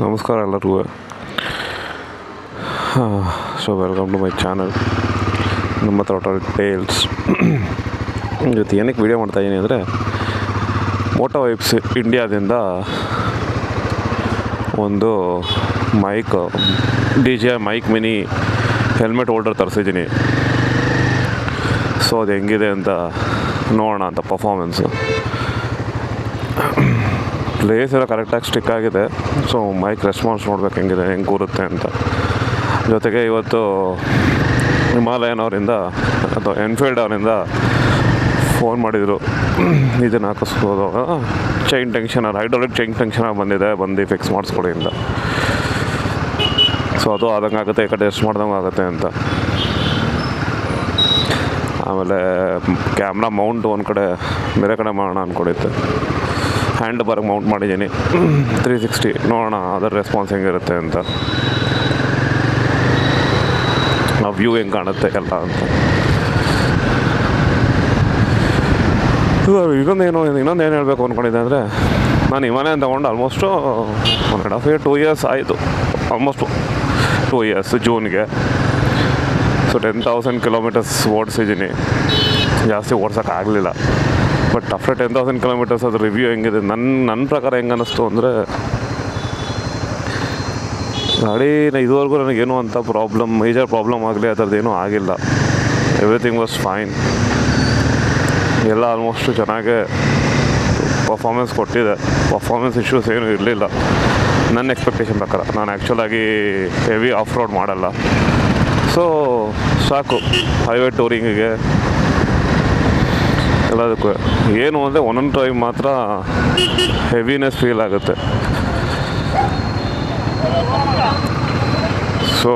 ನಮಸ್ಕಾರ ಎಲ್ಲರಿಗೂ. So welcome to my channel ನಮ್ಮ ಟೋಟಲ್ ಟೇಲ್ಸ್. ಇವತ್ತು ಏನಕ್ಕೆ ವೀಡಿಯೋ ಮಾಡ್ತಾಯಿದ್ದೀನಿ ಅಂದರೆ, ಮೋಟೋ ವೈಬ್ಸ್ ಇಂಡಿಯಾದಿಂದ ಒಂದು mic DJI mic mini helmet holder ತರಿಸಿದ್ದೀನಿ. ಸೊ ಅದು ಹೆಂಗಿದೆ ಅಂತ ನೋಡೋಣ ಅಂತ. ಪರ್ಫಾರ್ಮೆನ್ಸು ಪ್ಲೇಸ್ ಎಲ್ಲ ಕರೆಕ್ಟಾಗಿ ಸ್ಟಿಕ್ ಆಗಿದೆ. ಸೊ ಮೈಕ್ ರೆಸ್ಪಾನ್ಸ್ ನೋಡ್ಬೇಕು ಹೆಂಗೆ ಕೂರುತ್ತೆ ಅಂತ. ಜೊತೆಗೆ ಇವತ್ತು ಹಿಮಾಲಯನ್ ಅವರಿಂದ ಅಥವಾ ಎನ್ಫೀಲ್ಡ್ ಅವರಿಂದ ಫೋನ್ ಮಾಡಿದರು, ಇದನ್ನು ಹಾಕಿಸ್ಬೋದು, chain tensioner, hydraulic chain tensioner ಬಂದು ಫಿಕ್ಸ್ ಮಾಡಿಸ್ಕೊಡಿ ಅಂತ. ಸೊ ಅದು ಆದಂಗೆ ಆಗುತ್ತೆ, ಈ ಕಡೆ ಎಷ್ಟು ಮಾಡ್ದಂಗೆ ಆಗುತ್ತೆ ಅಂತ. ಆಮೇಲೆ ಕ್ಯಾಮ್ರಾ ಮೌಂಟ್ ಒಂದು ಕಡೆ ಬೇರೆ ಕಡೆ ಮಾಡೋಣ ಅಂದ್ಕೊಂಡಿದ್ದೆ. ಹ್ಯಾಂಡ್ ಬಾರ್ಗೆ ಮೌಂಟ್ ಮಾಡಿದ್ದೀನಿ 360. ನೋಡೋಣ ಅದರ ರೆಸ್ಪಾನ್ಸ್ ಹೆಂಗಿರುತ್ತೆ ಅಂತ, ಆ ವ್ಯೂ ಹೆಂಗೆ ಕಾಣುತ್ತೆ ಎಲ್ಲ ಅಂತ. ಇನ್ನೊಂದು ಏನು ಹೇಳಬೇಕು ಅಂದ್ಕೊಂಡಿದ್ದೆ ಅಂದರೆ, ನಾನು ಹಿಮಾಲಯನ್ ತೊಗೊಂಡು ಆಲ್ಮೋಸ್ಟು 1.5 year 2 years ಆಯಿತು. ಆಲ್ಮೋಸ್ಟ್ 2 years ಜೂನ್ಗೆ. ಸೊ 10,000 kilometers ಓಡಿಸಿದ್ದೀನಿ. ಜಾಸ್ತಿ ಓಡ್ಸೋಕ್ಕಾಗಲಿಲ್ಲ. ಬಟ್ ಆಫ್ಟರ್ 10,000 kilometers ಅದು ರಿವ್ಯೂ ಹೆಂಗಿದೆ, ನನ್ನ ಪ್ರಕಾರ ಹೆಂಗೆ ಅನ್ನಿಸ್ತು ಅಂದರೆ, ಗಾಡಿ ಇದುವರೆಗೂ ನನಗೇನು ಅಂತ ಮೇಜರ್ ಪ್ರಾಬ್ಲಮ್ ಆಗಲಿ ಆ ಥರದ್ದೇನೂ ಆಗಿಲ್ಲ. Everything was fine. ಎಲ್ಲ ಆಲ್ಮೋಸ್ಟು ಚೆನ್ನಾಗೇ ಪರ್ಫಾರ್ಮೆನ್ಸ್ ಕೊಟ್ಟಿದೆ. ಪರ್ಫಾರ್ಮೆನ್ಸ್ ಇಶ್ಯೂಸ್ ಏನೂ ಇರಲಿಲ್ಲ ನನ್ನ ಎಕ್ಸ್ಪೆಕ್ಟೇಷನ್ ಪ್ರಕಾರ. ನಾನು ಆ್ಯಕ್ಚುಲಾಗಿ ಹೆವಿ ಆಫ್ ರೋಡ್ ಮಾಡಲ್ಲ. ಸೊ ಸಾಕು ಹೈವೇ ಟೂರಿಂಗಿಗೆ ಎಲ್ಲದಕ್ಕೂ. ಏನು ಅಂದರೆ ಒಂದೊಂದು ಟೈಮ್ ಮಾತ್ರ ಹೆವಿನೆಸ್ ಫೀಲ್ ಆಗುತ್ತೆ. ಸೊ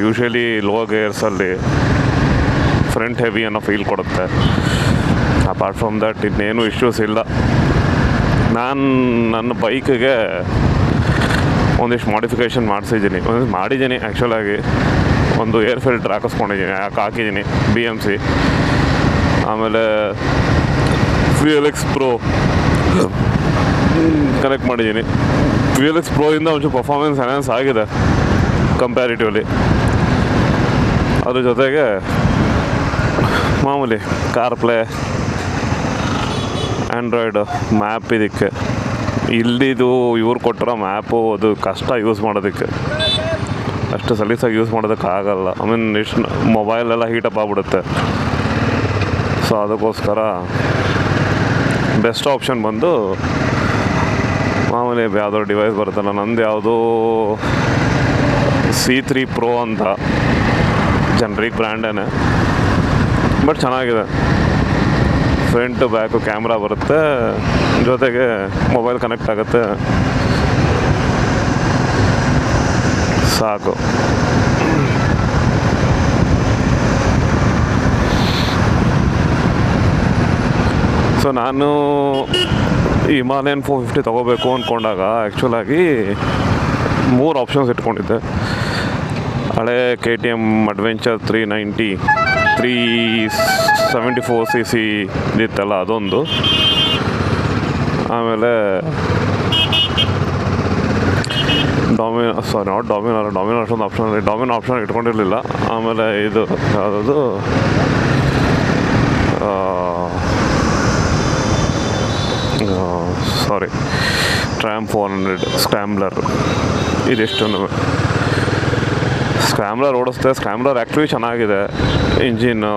ಯೂಶ್ವಲಿ ಲೋ ಗೇರ್ಸಲ್ಲಿ ಫ್ರಂಟ್ ಹೆವಿ ಅನ್ನೋ ಫೀಲ್ ಕೊಡುತ್ತೆ. ಅಪಾರ್ಟ್ ಫ್ರಮ್ ದಟ್ ಇನ್ನೇನು ಇಶ್ಯೂಸ್ ಇಲ್ಲ. ನಾನು ನನ್ನ ಬೈಕಿಗೆ ಒಂದಿಷ್ಟು ಮಾಡಿಫಿಕೇಷನ್ ಮಾಡಿದ್ದೀನಿ ಆ್ಯಕ್ಚುಲಾಗಿ. ಒಂದು ಏರ್ ಫಿಲ್ಟ್ರ್ ಹಾಕಿದ್ದೀನಿ BMC. ಆಮೇಲೆ VLX Pro ಕನೆಕ್ಟ್ ಮಾಡಿದ್ದೀನಿ. VLX Pro ಇಂದ ಒಂಚೂರು ಪರ್ಫಾರ್ಮೆನ್ಸ್ ಎನ್ಹಾನ್ಸ್ ಆಗಿದೆ ಕಂಪ್ಯಾರಿಟಿವ್ಲಿ. ಅದ್ರ ಜೊತೆಗೆ ಮಾಮೂಲಿ ಕಾರ್ಪ್ಲೇ, ಆ್ಯಂಡ್ರಾಯ್ಡ್ ಮ್ಯಾಪ್, ಇದಕ್ಕೆ ಇಲ್ಲಿದು ಇವ್ರು ಕೊಟ್ಟಿರೋ ಮ್ಯಾಪು ಅದು ಕಷ್ಟ ಯೂಸ್ ಮಾಡೋದಕ್ಕೆ. ಅಷ್ಟು ಸಲೀಸಾಗಿ ಯೂಸ್ ಮಾಡೋದಕ್ಕಾಗಲ್ಲ. ಎಷ್ಟು ಮೊಬೈಲೆಲ್ಲ ಹೀಟಪ್ ಆಗಿಬಿಡುತ್ತೆ. ಸೊ ಅದಕ್ಕೋಸ್ಕರ ಬೆಸ್ಟ್ ಆಪ್ಷನ್ ಬಂದು ಮಾಮೂಲಿ ಯಾವುದೋ ಡಿವೈಸ್ ಬರುತ್ತಲ್ಲ, ನಂದು ಯಾವುದೋ C3 Pro ಅಂತ, ಜನ್ರಿಕ್ ಬ್ರ್ಯಾಂಡೇನೆ, ಬಟ್ ಚೆನ್ನಾಗಿದೆ. ಫ್ರಂಟು ಬ್ಯಾಕು ಕ್ಯಾಮ್ರಾ ಬರುತ್ತೆ, ಜೊತೆಗೆ ಮೊಬೈಲ್ ಕನೆಕ್ಟ್ ಆಗುತ್ತೆ, ಸಾಕು. ಸೊ ನಾನು ಹಿಮಾಲಯನ್ 450 ತೊಗೋಬೇಕು ಅಂದ್ಕೊಂಡಾಗ ಆ್ಯಕ್ಚುಲಾಗಿ 3 ಆಪ್ಷನ್ಸ್ ಇಟ್ಕೊಂಡಿದ್ದೆ. ಹಳೆ KTM ಅಡ್ವೆಂಚರ್ 390 374cc ಇತ್ತಲ್ಲ, ಅದೊಂದು. ಆಮೇಲೆ ಡಾಮಿನೋ ಅಷ್ಟೊಂದು ಆಪ್ಷನ್ ಇಟ್ಕೊಂಡಿರಲಿಲ್ಲ. ಆಮೇಲೆ ಇದು ಯಾವುದದು Triumph 400 ಸ್ಕ್ರ್ಯಾಂಬ್ಲರ್. ಇದಿಷ್ಟು ಸ್ಕ್ರ್ಯಾಂಬ್ಲರ್ ಓಡಿಸ್ತೆ. ಸ್ಕ್ರ್ಯಾಂಬ್ಲರ್ ಆ್ಯಕ್ಚುಲಿ ಚೆನ್ನಾಗಿದೆ, ಇಂಜಿನ್ನು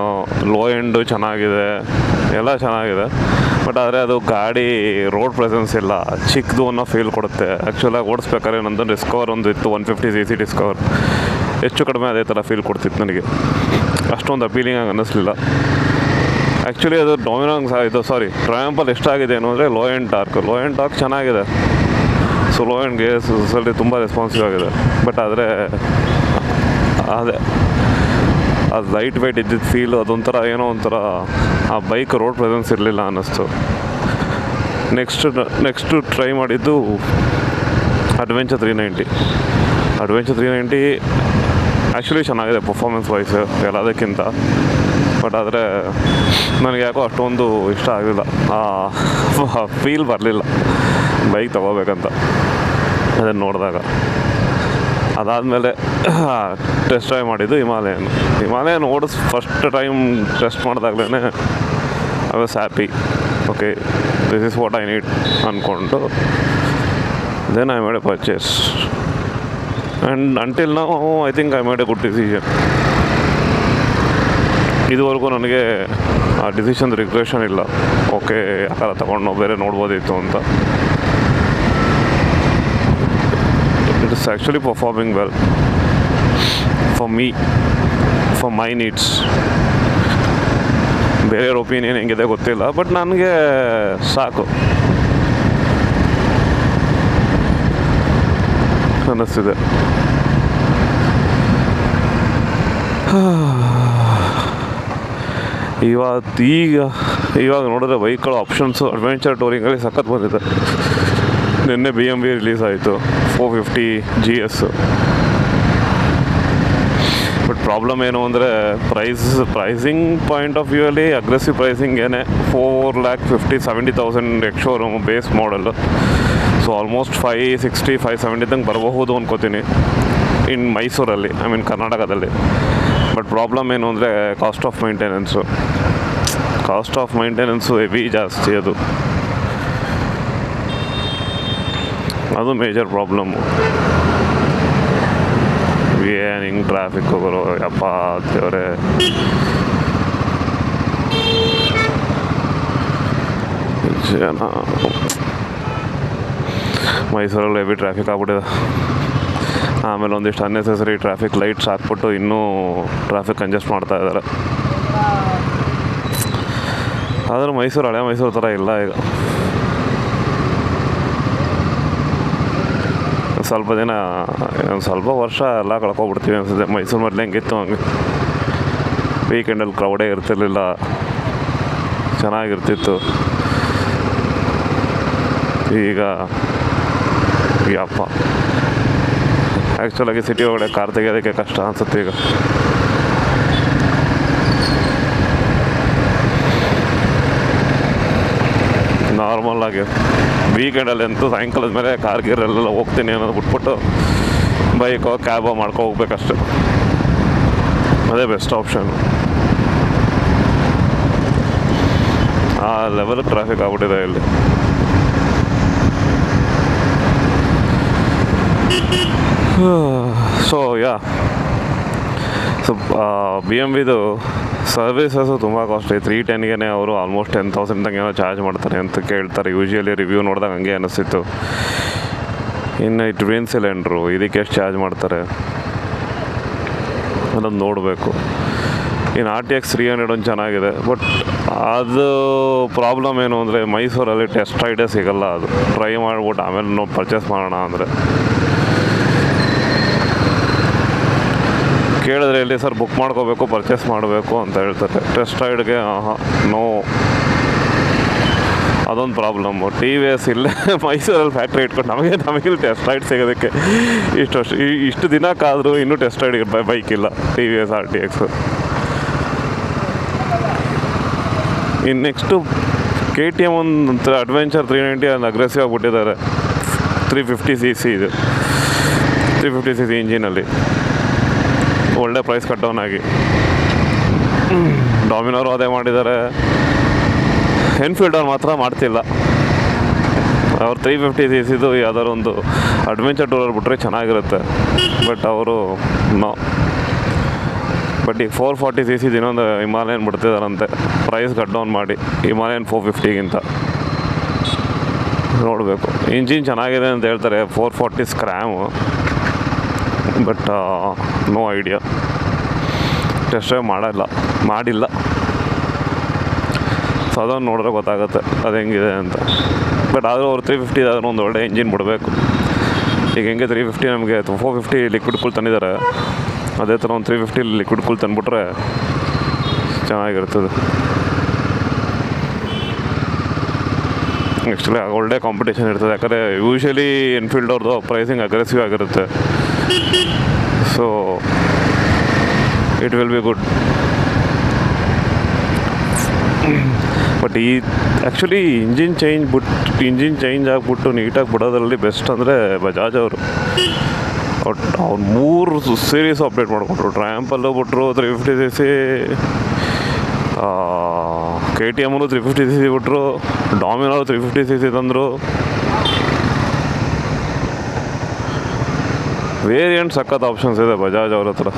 ಲೋ ಎಂಡು ಚೆನ್ನಾಗಿದೆ, ಎಲ್ಲ ಚೆನ್ನಾಗಿದೆ. ಬಟ್ ಆದರೆ ಅದು ಗಾಡಿ ರೋಡ್ ಪ್ರೆಸೆನ್ಸ್ ಇಲ್ಲ, ಚಿಕ್ಕದು ಅನ್ನೋ ಫೀಲ್ ಕೊಡುತ್ತೆ. ಆ್ಯಕ್ಚುಲಾಗಿ ಓಡಿಸ್ಬೇಕಾದ್ರೆ ನಂದು ಡಿಸ್ಕವರ್ ಒಂದು ಇತ್ತು, 150cc ಡಿಸ್ಕವರ್. ಹೆಚ್ಚು ಕಡಿಮೆ ಅದೇ ಥರ ಫೀಲ್ ಕೊಡ್ತಿತ್ತು ನನಗೆ. ಅಷ್ಟೊಂದು ಅಪೀಲಿಂಗ್ ಅನ್ನಿಸ್ಲಿಲ್ಲ. ಆ್ಯಕ್ಚುಲಿ ಅದು ಟ್ರಯಾಂಪಲ್ಲಿ ಎಷ್ಟಾಗಿದೆ ಅಂದರೆ ಲೋ ಎಂಡ್ ಟಾರ್ಕ್ ಚೆನ್ನಾಗಿದೆ. ಸೊ ಲೋ ಎಂಡ್ ಗೇರ್ಸಲ್ಲಿ ತುಂಬ ರೆಸ್ಪಾನ್ಸಿವ್ ಆಗಿದೆ. ಬಟ್ ಆದರೆ ಅದು ಲೈಟ್ ವೆಯ್ಟ್ ಇದ್ದಿದ್ದು ಫೀಲು ಅದೊಂಥರ ಏನೋ ಒಂಥರ ಆ ಬೈಕ್ ರೋಡ್ ಪ್ರೆಸೆನ್ಸ್ ಇರಲಿಲ್ಲ ಅನ್ನಿಸ್ತು. ನೆಕ್ಸ್ಟು ಟ್ರೈ ಮಾಡಿದ್ದು ಅಡ್ವೆಂಚರ್ 390. ಆ್ಯಕ್ಚುಲಿ ಚೆನ್ನಾಗಿದೆ ಪರ್ಫಾರ್ಮೆನ್ಸ್ ವೈಸ್ ಎಲ್ಲದಕ್ಕಿಂತ. ಬಟ್ ಆದರೆ ನನಗೆ ಯಾಕೋ ಅಷ್ಟೊಂದು ಇಷ್ಟ ಆಗಲಿಲ್ಲ, ಫೀಲ್ ಬರಲಿಲ್ಲ ಬೈಕ್ ತೊಗೋಬೇಕಂತ ಅದನ್ನು ನೋಡಿದಾಗ. ಅದಾದಮೇಲೆ ಟೆಸ್ಟ್ ಡ್ರೈವ್ ಮಾಡಿದ್ದು ಹಿಮಾಲಯನ್ ಫಸ್ಟ್ ಟೈಮ್ ಟೆಸ್ಟ್ ಮಾಡಿದಾಗಲೇ I was happy. Okay, this is what I need ಅಂದ್ಕೊಂಡು then I made a purchase and until now I think I made a good decision. ಇದುವರೆಗೂ ನನಗೆ ಆ decision regression ಇಲ್ಲ. Okay, ಆ ಥರ ತೊಗೊಂಡು ಬೇರೆ ನೋಡ್ಬೋದಿತ್ತು ಅಂತ. It is actually performing well for me, for my needs. ಬೇರೆಯವ್ರ ಒಪಿನಿಯನ್ ಹೆಂಗಿದೆ ಗೊತ್ತಿಲ್ಲ, ಬಟ್ ನನಗೆ ಸಾಕು ಅನ್ನಿಸ್ತಿದೆ. ಇವಾಗ ನೋಡಿದ್ರೆ ಬೈಕ್ಗಳ ಆಪ್ಷನ್ಸು ಅಡ್ವೆಂಚರ್ ಟೂರಿಂಗಲ್ಲಿ ಸಖತ್ ಬಂದಿದೆ. ನಿನ್ನೆ BMW ರಿಲೀಸ್ ಆಯಿತು 450 GS. ಬಟ್ ಪ್ರಾಬ್ಲಮ್ ಏನು ಅಂದರೆ ಪ್ರೈಸಿಂಗ್ ಪಾಯಿಂಟ್ ಆಫ್ ವ್ಯೂ ಅಲ್ಲಿ ಅಗ್ರೆಸಿವ್ ಪ್ರೈಸಿಂಗ್ ಏನೇ 4,50,000-70,000 ಎಕ್ಸ್ ಶೋರೂಮ್ ಬೇಸ್ ಮಾಡಲು. ಸೊ ಆಲ್ಮೋಸ್ಟ್ 560-570 ತನಕ ಬರಬಹುದು ಅಂದ್ಕೋತೀನಿ ಇನ್ ಮೈಸೂರಲ್ಲಿ, ಐ ಮೀನ್ ಕರ್ನಾಟಕದಲ್ಲಿ. ಬಟ್ ಪ್ರಾಬ್ಲಮ್ ಏನು ಅಂದರೆ ಕಾಸ್ಟ್ ಆಫ್ ಮೈಂಟೆನೆನ್ಸು ಹೆವಿ ಜಾಸ್ತಿ. ಅದು ಮೇಜರ್ ಪ್ರಾಬ್ಲಮ್ಮು. ಏನು ಹಿಂಗೆ ಟ್ರಾಫಿಕ್ ಹೋಗೋರು ಯಪ್ಪ ದೇವರೇ. ಜನ ಮೈಸೂರಲ್ಲಿ ಹೆವಿ ಟ್ರಾಫಿಕ್ ಆಗ್ಬಿಟ್ಟಿದೆ. ಆಮೇಲೆ ಒಂದಿಷ್ಟು ಅನ್ನೆಸೆಸರಿ ಟ್ರಾಫಿಕ್ ಲೈಟ್ಸ್ ಹಾಕ್ಬಿಟ್ಟು ಇನ್ನೂ ಟ್ರಾಫಿಕ್ ಕಂಜೆಸ್ಟ್ ಮಾಡ್ತಾ ಇದ್ದಾರೆ. ಆದರೂ ಹಳೆ ಮೈಸೂರು ಥರ ಇಲ್ಲ ಈಗ. ಸ್ವಲ್ಪ ವರ್ಷ ಎಲ್ಲ ಕಳ್ಕೊಬಿಡ್ತೀವಿ ಅನಿಸುತ್ತೆ. ಮೈಸೂರು ಮೊದಲು ಹೆಂಗಿತ್ತು ಹಂಗೆ ವೀಕೆಂಡಲ್ಲಿ ಕ್ರೌಡೇ ಇರ್ತಿರ್ಲಿಲ್ಲ, ಚೆನ್ನಾಗಿರ್ತಿತ್ತು. ಈಗ ಯಪ್ಪ ಆ್ಯಕ್ಚುಲಾಗಿ ಸಿಟಿ ಒಳಗಡೆ ಕಾರ್ ತೆಗೆಯೋದಕ್ಕೆ ಕಷ್ಟ ಅನಿಸುತ್ತೆ ಈಗ. ನಾರ್ಮಲ್ ಆಗಿ ವೀಕೆಂಡಲ್ಲಿ ಅಂತೂ ಸಾಯಂಕಾಲದ ಮೇಲೆ ಕಾರ್ಗಿರೆಲ್ಲ ಹೋಗ್ತೀನಿ ಅನ್ನೋದು ಬಿಟ್ಬಿಟ್ಟು ಬೈಕೋ ಕ್ಯಾಬೋ ಮಾಡ್ಕೊ ಹೋಗ್ಬೇಕಷ್ಟೆ. ಅದೇ ಬೆಸ್ಟ್ ಆಪ್ಷನ್. ಆ ಲೆವೆಲ್ ಟ್ರಾಫಿಕ್ ಆಗ್ಬಿಟ್ಟಿದೆ ಇಲ್ಲಿ. ಸೊ BMW ಸರ್ವಿಸಸ್ಸು ತುಂಬ ಕಾಸ್ಟ್ಲಿ. 310ಗೆ ಅವರು ಆಲ್ಮೋಸ್ಟ್ 10,000 ತನಕ ಏನೋ ಚಾರ್ಜ್ ಮಾಡ್ತಾರೆ ಅಂತ ಕೇಳ್ತಾರೆ. ಯೂಶ್ವಲಿ ರಿವ್ಯೂ ನೋಡಿದಾಗ ಹಂಗೆ ಅನ್ನಿಸ್ತಿತ್ತು. ಇನ್ನು ಈ ಟ್ವಿನ್ ಸಿಲಿಂಡ್ರು ಇದಕ್ಕೆ ಎಷ್ಟು ಚಾರ್ಜ್ ಮಾಡ್ತಾರೆ ಅದನ್ನು ನೋಡಬೇಕು. ಇನ್ನು RTX 300 ಒಂದು ಚೆನ್ನಾಗಿದೆ, ಬಟ್ ಅದು ಪ್ರಾಬ್ಲಮ್ ಏನು ಅಂದರೆ ಮೈಸೂರಲ್ಲಿ ಟೆಸ್ಟ್ ರೈಡೇ ಸಿಗೋಲ್ಲ. ಅದು ಟ್ರೈ ಮಾಡ್ಬಿಟ್ಟು ಆಮೇಲೆ ಪರ್ಚೇಸ್ ಮಾಡೋಣ ಅಂದರೆ ಕೇಳಿದ್ರೆ ಇಲ್ಲಿ ಸರ್ ಬುಕ್ ಮಾಡ್ಕೋಬೇಕು, ಪರ್ಚೇಸ್ ಮಾಡಬೇಕು ಅಂತ ಹೇಳ್ತಾರೆ. ಟೆಸ್ಟ್ ರೈಡ್ಗೆ ನೋ, ಅದೊಂದು ಪ್ರಾಬ್ಲಮ್ಮು. TVS ಇಲ್ಲೇ ಮೈಸೂರಲ್ಲಿ ಫ್ಯಾಕ್ಟ್ರಿ ಇಟ್ಕೊಂಡು ನಮಗೆ ಟೆಸ್ಟ್ ರೈಡ್ ಸಿಗೋದಕ್ಕೆ ಇಷ್ಟು ದಿನ ಕಾದರೂ ಇನ್ನೂ ಟೆಸ್ಟ್ ರೈಡ್ ಬೈಕ್ ಇಲ್ಲ TVS RTX. ಇನ್ನು ನೆಕ್ಸ್ಟು KTM ಒಂದು ಅಡ್ವೆಂಚರ್ 390 ಒಂದು ಅಗ್ರೆಸಿವ್ ಆಗಿಬಿಟ್ಟಿದ್ದಾರೆ. 350cc ಇದು, 350cc ಇಂಜಿನಲ್ಲಿ ಒಳ್ಳೆ ಪ್ರೈಸ್ ಕಟ್ಟೋನಾಗಿ. ಡಾಮಿನೋರು ಅದೇ ಮಾಡಿದ್ದಾರೆ. ಎನ್ಫೀಲ್ಡ್ ಅವ್ರು ಮಾತ್ರ ಮಾಡ್ತಿಲ್ಲ. ಅವ್ರು 350cc ಯಾವ್ದಾದ್ರು ಒಂದು ಅಡ್ವೆಂಚರ್ ಟೂರಲ್ಲಿ ಬಿಟ್ಟರೆ ಚೆನ್ನಾಗಿರುತ್ತೆ, ಬಟ್ ಅವರು ನೋ. ಬಟ್ ಈಗ 440cc ಇನ್ನೊಂದು ಹಿಮಾಲಯನ್ ಬಿಡ್ತಿದಾರಂತೆ ಪ್ರೈಸ್ ಕಟ್ ಡೌನ್ ಮಾಡಿ, ಹಿಮಾಲಯನ್ 450ಗಿಂತ. ನೋಡಬೇಕು. ಇಂಜಿನ್ ಚೆನ್ನಾಗಿದೆ ಅಂತ ಹೇಳ್ತಾರೆ, 440 scram, but no idea. Test drive ಮಾಡಿಲ್ಲ. ಸೊ ಅದನ್ನು ನೋಡಿದ್ರೆ ಗೊತ್ತಾಗುತ್ತೆ ಅದು ಹೆಂಗಿದೆ ಅಂತ. ಬಟ್ ಆದರೂ ಅವ್ರು 350 ಆದರೂ ಒಂದು ಒಳ್ಳೆ ಇಂಜಿನ್ ಬಿಡಬೇಕು. ಈಗ ಹೆಂಗೆ 350 ನಮಗೆ 450 ಲಿಕ್ವಿಡ್ ಕೂಲ್ ತಂದಿದ್ದಾರೆ, ಅದೇ ಥರ ಒಂದು 350 ಲಿಕ್ವಿಡ್ ಕೂಲ್ ತಂದುಬಿಟ್ರೆ ಚೆನ್ನಾಗಿರ್ತದೆ. ಆ್ಯಕ್ಚುಲಿ ಒಳ್ಳೆ ಕಾಂಪಿಟೇಷನ್ ಇರ್ತದೆ, ಯಾಕಂದರೆ ಯೂಶ್ವಲಿ ಎನ್ಫೀಲ್ಡ್ ಅವ್ರದ್ದು ಪ್ರೈಸಿಂಗ್ ಅಗ್ರೆಸಿವ್ ಆಗಿರುತ್ತೆ. So it will be good. But ಈ ಆ್ಯಕ್ಚುಲಿ ಇಂಜಿನ್ ಚೇಂಜ್ ಆಗಿಬಿಟ್ಟು ನೀಟಾಗಿ ಬಿಡೋದ್ರಲ್ಲಿ ಬೆಸ್ಟ್ ಅಂದರೆ ಬಜಾಜ್ ಅವರು. ಅವ್ರು 3 ಸೀರೀಸ್ ಅಪ್ಡೇಟ್ ಮಾಡಿಕೊಂಡ್ರು. ಟ್ರಯಾಂಪಲ್ಲೂ ಬಿಟ್ರು 350cc, KTM 350cc ಬಿಟ್ರು, ಡಾಮಿನೋ 350cc ತಂದರು. ವೇರಿಯಂಟ್ ಸಖತ್ ಆಪ್ಷನ್ಸ್ ಇದೆ ಬಜಾಜ್ ಅವ್ರ ಹತ್ರ.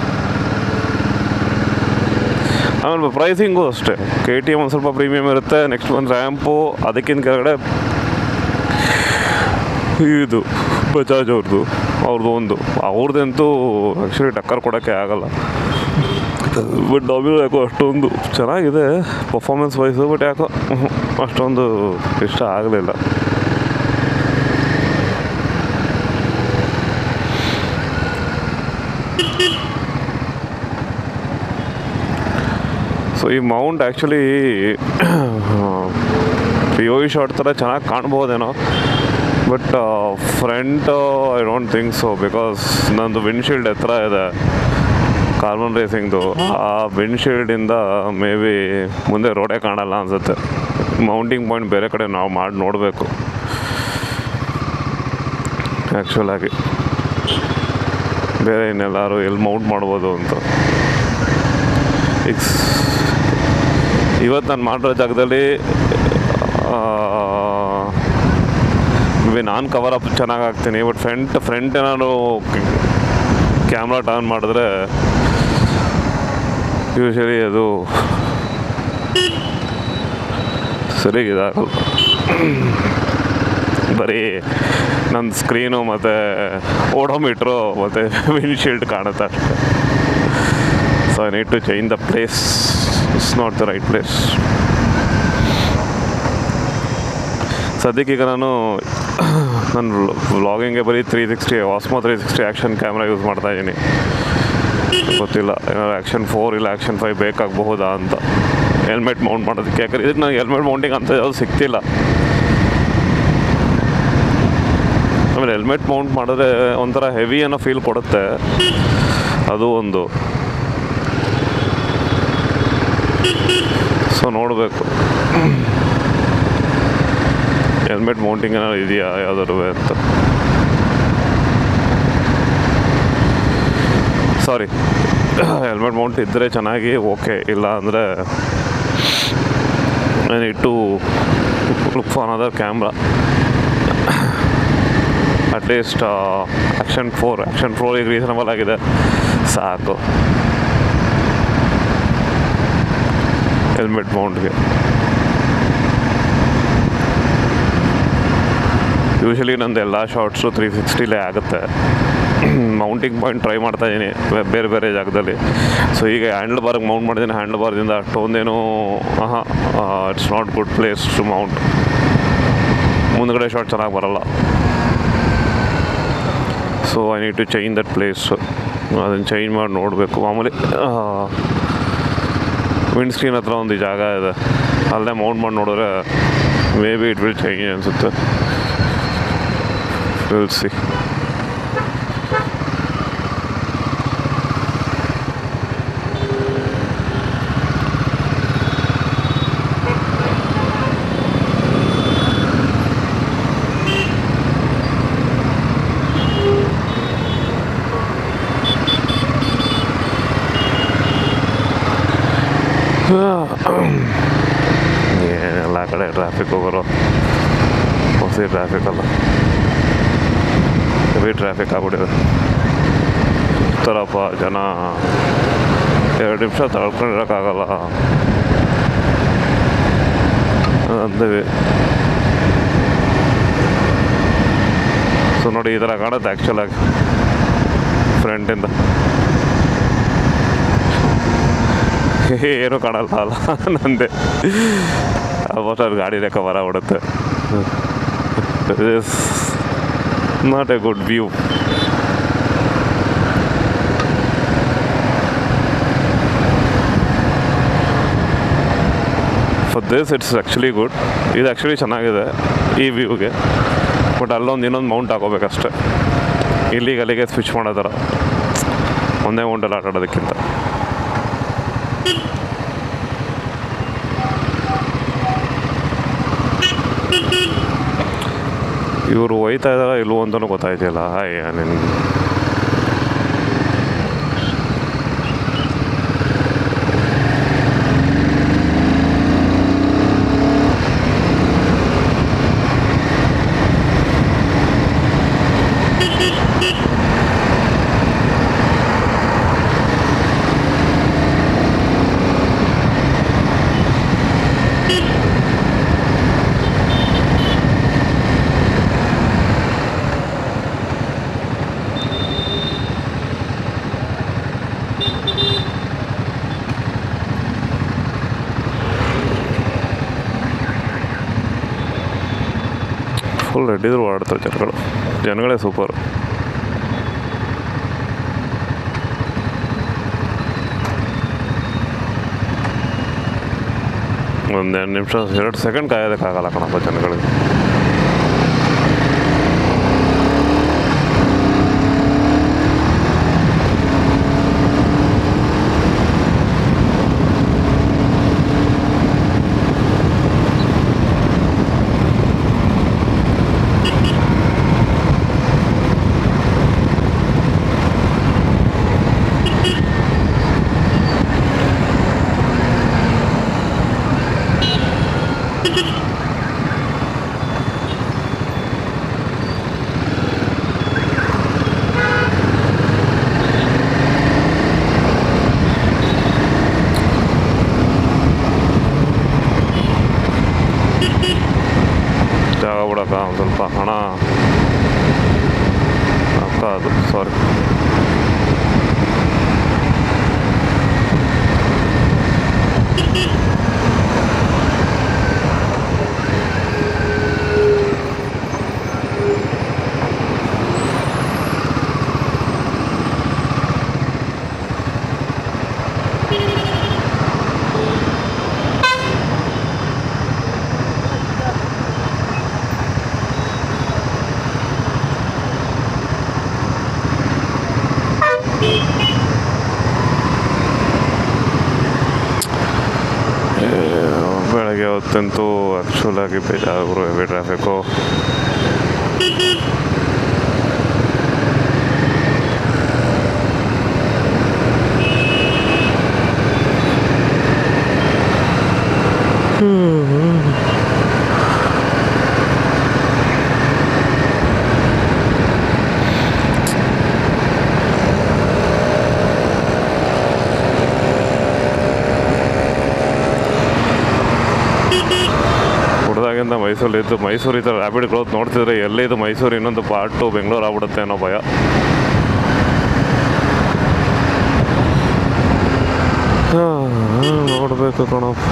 ಆಮೇಲೆ ಪ್ರೈಸಿಂಗು ಅಷ್ಟೇ, KTM ಒಂದು ಸ್ವಲ್ಪ ಪ್ರೀಮಿಯಮ್ ಇರುತ್ತೆ. ನೆಕ್ಸ್ಟ್ ಒಂದು ರ್ಯಾಂಪು, ಅದಕ್ಕಿಂತ ಕೆಳಗಡೆ ಇದು ಬಜಾಜ್ ಅವ್ರದ್ದಂತೂ ಆ್ಯಕ್ಚುಲಿ ಟಕ್ಕರ್ ಕೊಡೋಕ್ಕೆ ಆಗಲ್ಲ. ಬಟ್ ಡಾಮಿನೋ ಯಾಕೋ ಅಷ್ಟೊಂದು ಚೆನ್ನಾಗಿದೆ ಪರ್ಫಾರ್ಮೆನ್ಸ್ ವೈಸು, ಬಟ್ ಯಾಕೋ ಅಷ್ಟೊಂದು ಇಷ್ಟ ಆಗಲಿಲ್ಲ. ಸೊ ಈ ಮೌಂಟ್ ಆ್ಯಕ್ಚುಲಿ POV ಶಾಟ್ ಥರ ಚೆನ್ನಾಗಿ ಕಾಣ್ಬೋದೇನೋ, but front I don't think so. Because ನಂದು ವಿಂಡ್ಶೀಲ್ಡ್ ಎತ್ತರ ಇದೆ ಕಾರ್ಬನ್ ರೇಸಿಂಗ್ದು. ಆ ವಿಂಡ್ಶೀಲ್ಡಿಂದ ಮೇ ಬಿ ಮುಂದೆ ರೋಡೇ ಕಾಣಲ್ಲ ಅನಿಸುತ್ತೆ. ಮೌಂಟಿಂಗ್ ಪಾಯಿಂಟ್ ಬೇರೆ ಕಡೆ ನಾವು ಮಾಡಿ ನೋಡಬೇಕು ಆ್ಯಕ್ಚುಲಾಗಿ, ಬೇರೆ ಇನ್ನೆಲ್ಲರೂ ಎಲ್ಲಿ ಮೌಂಟ್ ಮಾಡ್ಬೋದು ಅಂತ. ಇವತ್ತು ನಾನು ಮಾಡಿರೋ ಜಾಗದಲ್ಲಿ ನಾನು ಕವರ್ ಅಪ್ ಚೆನ್ನಾಗಿ ಆಗ್ತೀನಿ. ಬಟ್ ಫ್ರಂಟ್ ನಾನು ಕ್ಯಾಮ್ರಾ ಟರ್ನ್ ಮಾಡಿದ್ರೆ ಯೂಶಲಿ ಅದು ಸರಿಗಿದಾಗಲ್ಲ. ಬರೀ ನನ್ನ ಸ್ಕ್ರೀನು ಮತ್ತು ಓಡೋಮೀಟ್ರು ಮತ್ತು ವಿಂಡ್ಶೀಲ್ಡ್ ಕಾಣುತ್ತೆ ಅಷ್ಟೇ. So I need to change the place. It's not the right place. ಸದ್ಯಕ್ಕೀಗ ನಾನು ನನ್ನ ವ್ಲಾಗಿಂಗ್ಗೆ ಬರೀ 360 ಆಸ್ಮೋ 360 ಆ್ಯಕ್ಷನ್ ಕ್ಯಾಮ್ರಾ ಯೂಸ್ ಮಾಡ್ತಾಯಿದ್ದೀನಿ. ಗೊತ್ತಿಲ್ಲ ಏನಾದ್ರು ಆ್ಯಕ್ಷನ್ 4 ಇಲ್ಲ ಆ್ಯಕ್ಷನ್ 5 ಬೇಕಾಗಬಹುದಾ ಅಂತ ಹೆಲ್ಮೆಟ್ ಮೌಂಟ್ ಮಾಡೋದಕ್ಕೆ. ಯಾಕಂದರೆ ಇದಕ್ಕೆ ನನಗೆ ಹೆಲ್ಮೆಟ್ ಮೌಂಟಿಂಗ್ ಅಂತ ಯಾವುದು ಸಿಗ್ತಿಲ್ಲ. ಆಮೇಲೆ ಹೆಲ್ಮೆಟ್ ಮೌಂಟ್ ಮಾಡಿದ್ರೆ ಒಂಥರ ಹೆವಿ ಅನ್ನೋ ಫೀಲ್ ಕೊಡುತ್ತೆ, ಅದು ಒಂದು. ಸೊ ನೋಡಬೇಕು ಹೆಲ್ಮೆಟ್ ಮೌಂಟಿಂಗ್ ಏನಾದ್ರು ಇದೆಯಾ ಯಾವ್ದಾದ್ರು ಅಂತ. ಸಾರಿ, ಹೆಲ್ಮೆಟ್ ಮೌಂಟ್ ಇದ್ದರೆ ಚೆನ್ನಾಗಿ, ಓಕೆ. ಇಲ್ಲ ಅಂದರೆ I need to look for another camera. At least action 4 ಈಗ ರೀಸನಬಲ್ ಆಗಿದೆ, ಸಾಕು ಹೆಲ್ಮೆಟ್ ಮೌಂಟ್ಗೆ. ಯೂಶಲಿ ನಂದು ಎಲ್ಲ ಶಾರ್ಟ್ಸು 360ಲೇ ಆಗುತ್ತೆ. ಮೌಂಟಿಂಗ್ ಪಾಯಿಂಟ್ ಟ್ರೈ ಮಾಡ್ತಾಯಿದ್ದೀನಿ ಬೇರೆ ಬೇರೆ ಜಾಗದಲ್ಲಿ. ಸೊ ಈಗ ಹ್ಯಾಂಡಲ್ ಬಾರ್ಗೆ ಮೌಂಟ್ ಮಾಡಿದ್ದೀನಿ. ಹ್ಯಾಂಡಲ್ ಬಾರ್ದಿಂದ ಅಷ್ಟೊಂದೇನು it's not good place to mount. ಮುಂದ್ಗಡೆ ಶಾರ್ಟ್ ಚೆನ್ನಾಗಿ ಬರೋಲ್ಲ. So I need to change that place. ಅದನ್ನು ಚೇಂಜ್ ಮಾಡಿ ನೋಡಬೇಕು. ಮಾಮೂಲಿ ವಿಂಡ್ ಸ್ಕ್ರೀನ್ ಹತ್ರ ಒಂದು ಜಾಗ ಇದೆ, ಅಲ್ಲೇ ಮೌಂಟ್ ಮಾಡಿ ನೋಡಿದ್ರೆ maybe it will change ಅನಿಸುತ್ತೆ. Will see. ಎಲ್ಲ ಕಡೆ ಟ್ರಾಫಿಕ್ ಹೋಗೋರು, ಹೊಸ ಟ್ರಾಫಿಕ್ ಅಲ್ಲ, ಹೆವಿ ಟ್ರಾಫಿಕ್ ಆಗ್ಬಿಟ್ಟಿದೆ. ಇರ್ತಾರಪ್ಪ ಜನ, 2 ನಿಮಿಷ ತಳ್ಕೊಂಡಿರೋಕ್ಕಾಗಲ್ಲ ಅಂತೀವಿ. ಸೊ ನೋಡಿ, ಈ ಥರ ಕಾಣುತ್ತೆ ಆ್ಯಕ್ಚುಲಾಗಿ ಫ್ರಂಟಿಂದ. ಏನೂ ಕಾಣಲ್ಲ ಅಲ್ಲ ನಂದೆ. ಆಲ್ಮೋಸ್ಟ್ ಅದು ಗಾಡಿ ಲೆಕ್ಕ ಬರ ಬಿಡುತ್ತೆ. Is not A good view. For this it's actually good. ಇದು ಆ್ಯಕ್ಚುಲಿ ಚೆನ್ನಾಗಿದೆ ಈ ವ್ಯೂಗೆ. ಬಟ್ ಅಲ್ಲೊಂದು ಇನ್ನೊಂದು ಮೌಂಟ್ ಹಾಕೋಬೇಕಷ್ಟೆ. ಇಲ್ಲಿಗೆ ಅಲ್ಲಿಗೆ ಸ್ವಿಚ್ ಮಾಡೋ ಥರ ಒಂದೇ ಮೌಂಟಲ್ಲಿ ಆಟಾಡೋದಕ್ಕಿಂತ. ಇವರು ಒಯ್ತಾ ಇದ್ದಾರ ಇಲ್ವೋ ಅಂತಲೂ ಗೊತ್ತಾಯ್ತಿಲ್ಲ. ಅಯ್ಯ ನಿನ್ನ ಫುಲ್ ರೆಡ್ ಇದ್ರು ಓಡಾಡ್ತಾರೆ ಜನಗಳೇ ಸೂಪರ್. ಒಂದು 2 ನಿಮಿಷ 2 ಸೆಕೆಂಡ್ ಕಾಯೋದಕ್ಕಾಗಲ್ಲ ಕಣಪ್ಪ ಜನಗಳಿಗೆ. ಜಾಗ ಬಿಡಕ್ಕ ಒಂದು ಸ್ವಲ್ಪ ಹಣ ಅಕ್ಕ ಅದು ಸಾರಿ. ಬೆಳಗ್ಗೆ ಹೊತ್ತಂತೂ ಆ್ಯಕ್ಚುಲಾಗಿ ಬೇಜಾರು ಹೆವಿ ಟ್ರಾಫಿಕ್ಕು. ಹುಡ್ದಾಗಿಂದ ಮೈಸೂರಿದ್ದು ಮೈಸೂರು ಈ ಥರ ರ್ಯಾಪಿಡ್ ಗ್ರೋತ್ ನೋಡ್ತಿದ್ರೆ ಎಲ್ಲಿದು ಮೈಸೂರು ಇನ್ನೊಂದು ಪಾರ್ಟ್ 2 ಬೆಂಗಳೂರು ಆಗ್ಬಿಡುತ್ತೆ ಅನ್ನೋ ಭಯ. ನೋಡಬೇಕು ಕಣಪ್ಪ.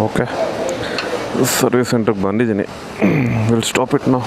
ಓಕೆ, ಸರ್ವಿಸ್ ಸೆಂಟ್ರಿಗೆ ಬಂದಿದ್ದೀನಿ. ವಿಲ್ ಸ್ಟಾಪ್ ಇಟ್ ನಾವು.